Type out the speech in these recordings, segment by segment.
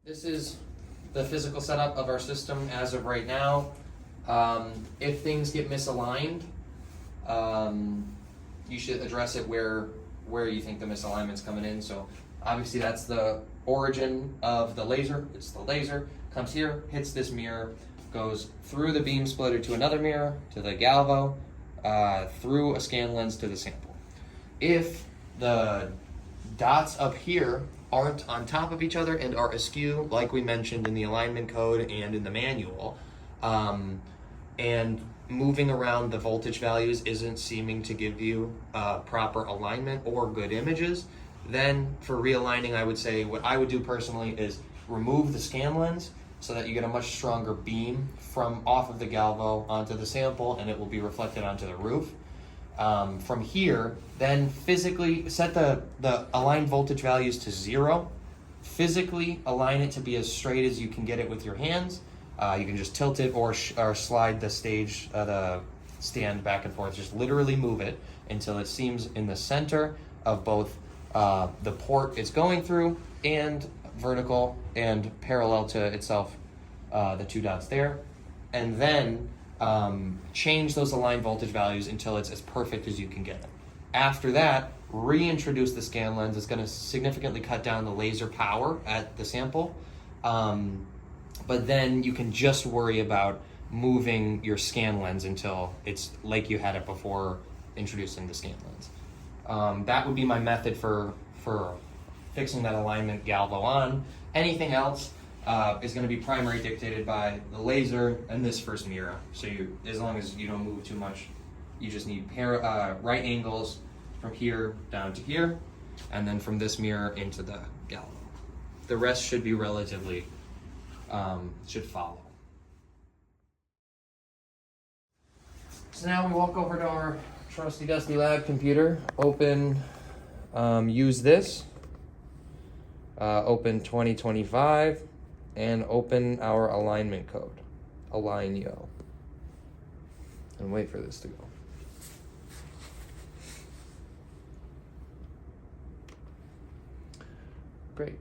This is the physical setup of our system as of right now. If things get misaligned, you should address it where you think the misalignment's coming in. So obviously that's the origin of the laser. It's the laser, comes here, hits this mirror, goes through the beam splitter to another mirror, to the galvo, through a scan lens to the sample. If the dots up here aren't on top of each other and are askew, like we mentioned in the alignment code and in the manual, and moving around the voltage values isn't seeming to give you proper alignment or good images, then for realigning, I would say what I would do personally is remove the scan lens so that you get a much stronger beam from off of the galvo onto the sample, and it will be reflected onto the roof. From here, then physically set the aligned voltage values to 0. Physically align it to be as straight as you can get it with your hands. You can just tilt it or slide the stand back and forth. Just literally move it until it seems in the center of both the port it's going through and vertical and parallel to itself, the two dots there. And then change those aligned voltage values until it's as perfect as you can get it. After that, reintroduce the scan lens. It's going to significantly cut down the laser power at the sample. But then you can just worry about moving your scan lens until it's like you had it before introducing the scan lens. That would be my method for fixing that alignment galvo on. Anything else is going to be primary dictated by the laser and this first mirror. So as long as you don't move too much, you just need right angles from here down to here, and then from this mirror into the galvo. The rest should be relatively, should follow. So now we walk over to our trusty dusty lab computer, open, use this, open 2025, and open our alignment code, Align-Yo, and wait for this to go. Great.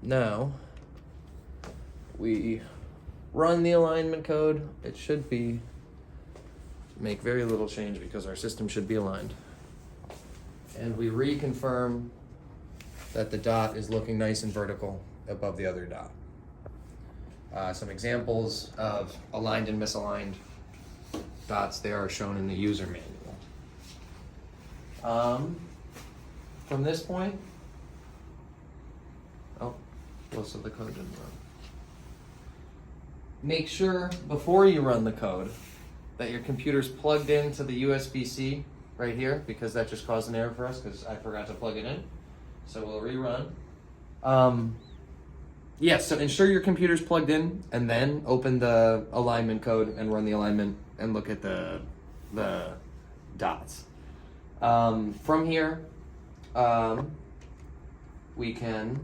Now we run the alignment code. It should make very little change because our system should be aligned. And we reconfirm that the dot is looking nice and vertical above the other dot. Some examples of aligned and misaligned dots there are shown in the user manual. From this point, most of the code didn't run. Make sure before you run the code that your computer's plugged into the USB-C right here, because that just caused an error for us because I forgot to plug it in. So we'll rerun. So ensure your computer's plugged in, and then open the alignment code and run the alignment and look at the dots. From here, we can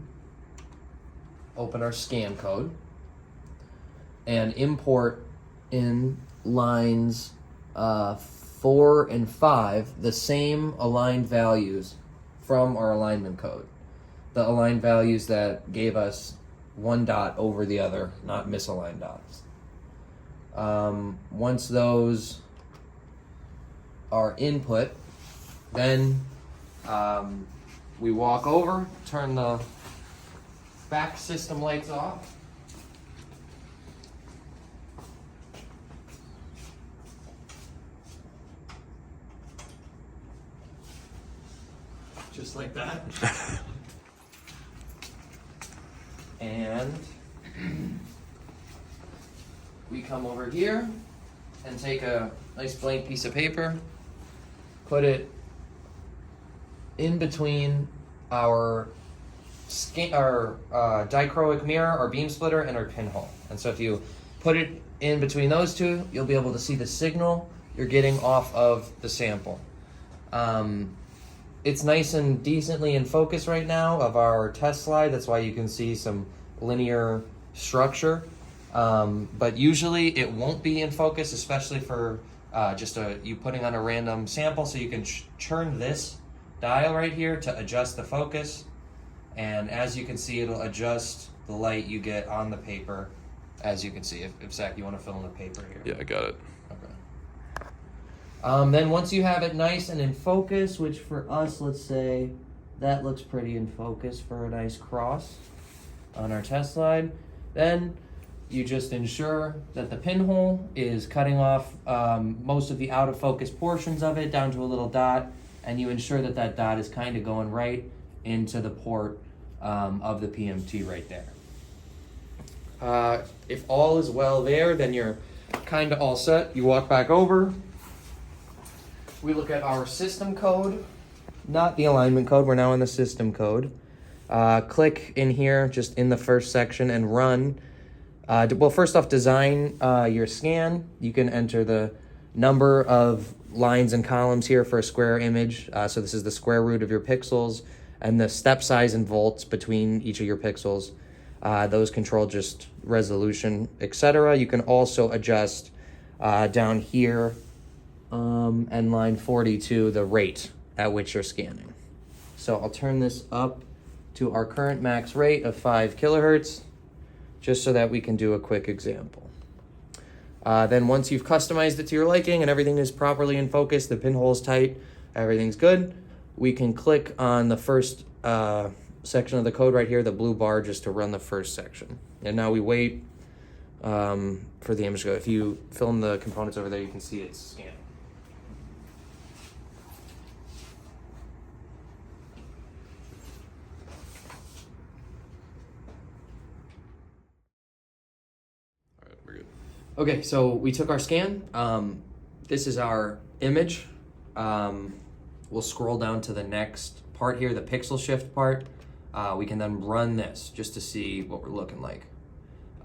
open our scan code and import in lines 4 and 5 the same aligned values from our alignment code. The aligned values that gave us one dot over the other, not misaligned dots. Once those are input, then we walk over, turn the back system lights off. Just like that. And we come over here and take a nice blank piece of paper, put it in between our dichroic mirror, our beam splitter, and our pinhole. And so if you put it in between those two, you'll be able to see the signal you're getting off of the sample. It's nice and decently in focus right now of our test slide. That's why you can see some linear structure. But usually it won't be in focus, especially for you putting on a random sample. So you can turn this dial right here to adjust the focus. And as you can see, it'll adjust the light you get on the paper. As you can see, if Zach, you want to fill in the paper here. Yeah, I got it. Okay. Then once you have it nice and in focus, which for us, let's say that looks pretty in focus for a nice cross on our test slide, then you just ensure that the pinhole is cutting off most of the out of focus portions of it down to a little dot, and you ensure that that dot is kind of going right into the port of the PMT right there. If all is well there, then you're kind of all set. You walk back over. We look at our system code, not the alignment code. We're now in the system code. Click in here, just in the first section, and run. Well, first off, design your scan. You can enter the number of lines and columns here for a square image. So this is the square root of your pixels, and the step size in volts between each of your pixels. Those control just resolution, etc. You can also adjust down here and line 42 the rate at which you're scanning. So I'll turn this up to our current max rate of 5 kilohertz, just so that we can do a quick example. Then once you've customized it to your liking and everything is properly in focus, the pinhole is tight, everything's good, we can click on the first section of the code right here, the blue bar, just to run the first section. And now we wait for the image to go. If you fill in the components over there, you can see it's scanning. All right, we're good. Okay, so we took our scan. This is our image. We'll scroll down to the next part here, the pixel shift part. We can then run this just to see what we're looking like.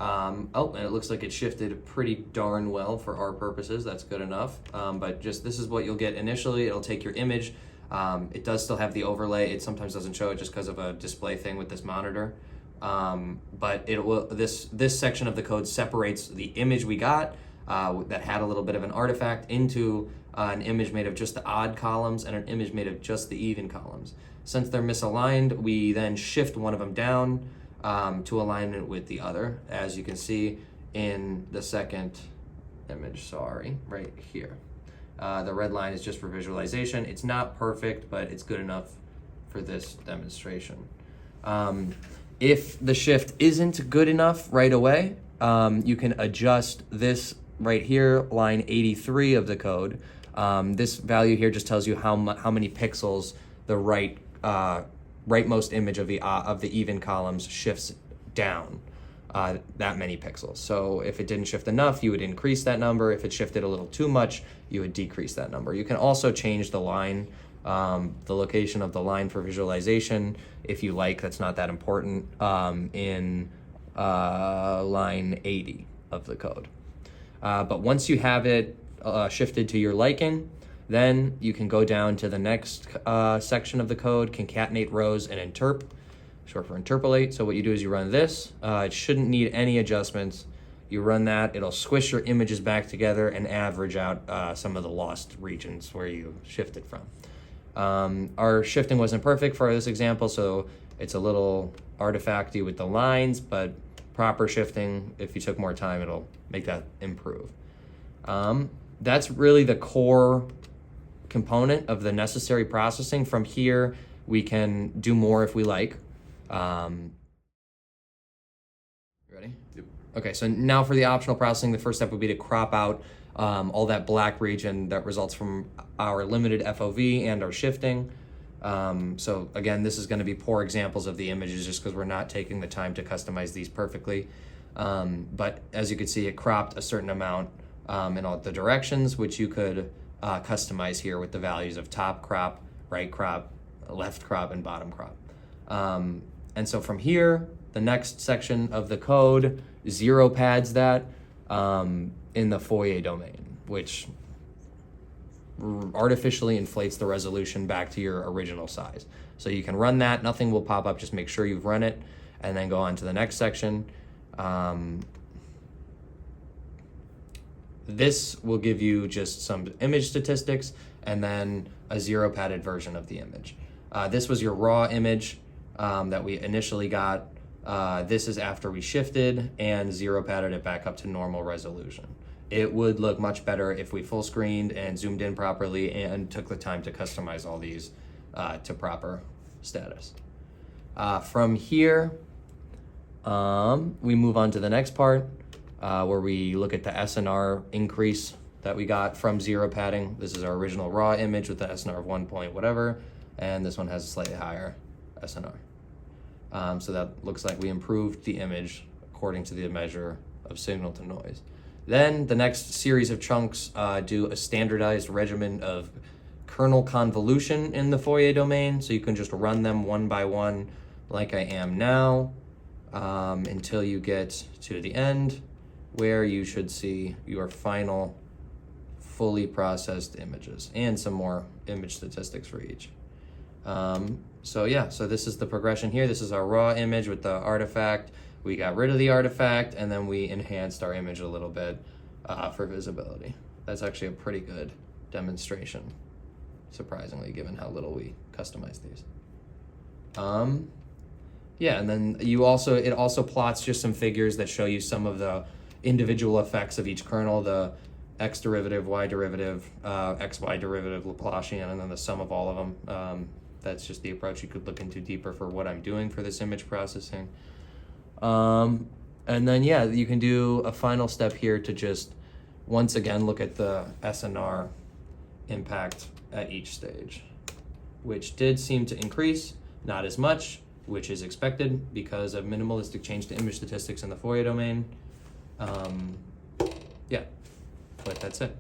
And it looks like it shifted pretty darn well for our purposes. That's good enough. But just this is what you'll get initially. It'll take your image. It does still have the overlay. It sometimes doesn't show it just because of a display thing with this monitor. But it will. This section of the code separates the image we got that had a little bit of an artifact into an image made of just the odd columns and an image made of just the even columns. Since they're misaligned, we then shift one of them down to align it with the other, as you can see in the second image, right here. The red line is just for visualization. It's not perfect, but it's good enough for this demonstration. If the shift isn't good enough right away, you can adjust this right here, line 83 of the code. This value here just tells you how many pixels the rightmost image of the even columns shifts down that many pixels. So if it didn't shift enough, you would increase that number. If it shifted a little too much, you would decrease that number. You can also change the line, the location of the line for visualization if you like. That's not that important in line 80 of the code. But once you have it shifted to your liking, then you can go down to the next section of the code, concatenate rows and interp, short for interpolate. So what you do is you run this. It shouldn't need any adjustments. You run that, it'll squish your images back together and average out some of the lost regions where you shifted from. Our shifting wasn't perfect for this example, so it's a little artifacty with the lines, but proper shifting, if you took more time, it'll make that improve. That's really the core component of the necessary processing. From here, we can do more if we like. Ready? Yep. Okay, so now for the optional processing, the first step would be to crop out all that black region that results from our limited FOV and our shifting. So again, this is going to be poor examples of the images just because we're not taking the time to customize these perfectly. But as you can see, it cropped a certain amount in all the directions, which you could customize here with the values of top crop, right crop, left crop, and bottom crop. And so from here, the next section of the code zero pads that in the foyer domain, which artificially inflates the resolution back to your original size. So you can run that, nothing will pop up, just make sure you've run it, and then go on to the next section. This will give you just some image statistics and then a zero padded version of the image. This was your raw image. that we initially got. This is after we shifted and zero padded it back up to normal resolution. It would look much better if we full screened and zoomed in properly and took the time to customize all these to proper status. From here, we move on to the next part where we look at the SNR increase that we got from zero padding. This is our original raw image with the SNR of 1 point whatever, and this one has a slightly higher SNR. So that looks like we improved the image according to the measure of signal to noise. Then the next series of chunks do a standardized regimen of kernel convolution in the Fourier domain, so you can just run them one by one like I am now until you get to the end where you should see your final fully processed images and some more image statistics for each. So this is the progression here. This is our raw image with the artifact. We got rid of the artifact and then we enhanced our image a little bit for visibility. That's actually a pretty good demonstration, surprisingly, given how little we customized these. And then it also plots just some figures that show you some of the individual effects of each kernel, the x derivative, y derivative, xy derivative, Laplacian, and then the sum of all of them. That's just the approach you could look into deeper for what I'm doing for this image processing. And then, you can do a final step here to just, once again, look at the SNR impact at each stage, which did seem to increase, not as much, which is expected because of minimalistic change to image statistics in the Fourier domain. But that's it.